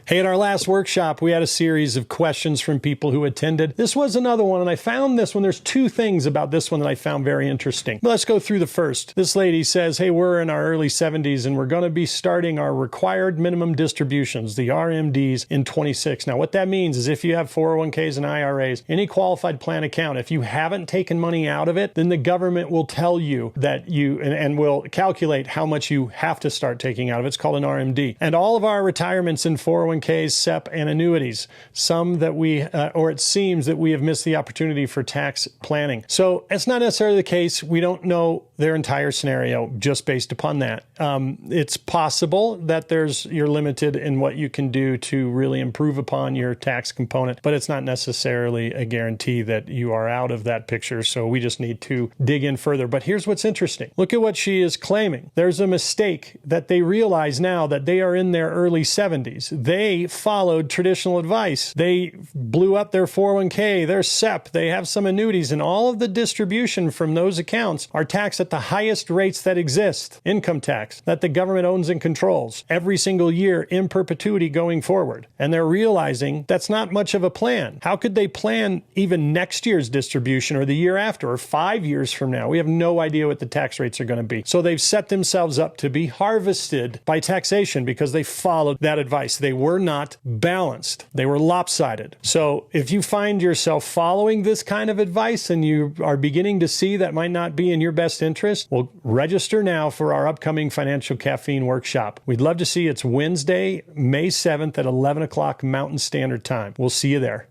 Hey, at our last workshop, we had a series of questions from people who attended. This was another one, and I found this one. There's two things about this one that I found very interesting. Let's go through the first. This lady says, hey, we're in our early 70s, and we're going to be starting our required minimum distributions, the RMDs, in 26. Now, what that means is if you have 401ks and IRAs, any qualified plan account, if you haven't taken money out of it, then the government will tell you that you, and will calculate how much you have to start taking out of it. It's called an RMD. And all of our retirements in 401ks, SEP, and annuities, some that we, or it seems that we have missed the opportunity for tax planning. So it's not necessarily the case. We don't know their entire scenario just based upon that. It's possible that you're limited in what you can do to really improve upon your tax component, but it's not necessarily a guarantee that you are out of that picture. So we just need to dig in further. But here's what's interesting. Look at what she is claiming. There's a mistake that they realize now that they are in their early 70s. They followed traditional advice. They blew up their 401k, their SEP, they have some annuities, and all of the distribution from those accounts are taxed at the highest rates that exist, income tax, that the government owns and controls every single year in perpetuity going forward. And they're realizing that's not much of a plan. How could they plan even next year's distribution or the year after or 5 years from now? We have no idea what the tax rates are going to be. So they've set themselves up to be harvested by taxation because they followed that advice. They were not balanced. They were lopsided. So if you find yourself following this kind of advice and you are beginning to see that might not be in your best interest, well, register now for our upcoming Financial Caffeine Workshop. We'd love to see you. It's Wednesday, May 7th at 11 o'clock Mountain Standard Time. We'll see you there.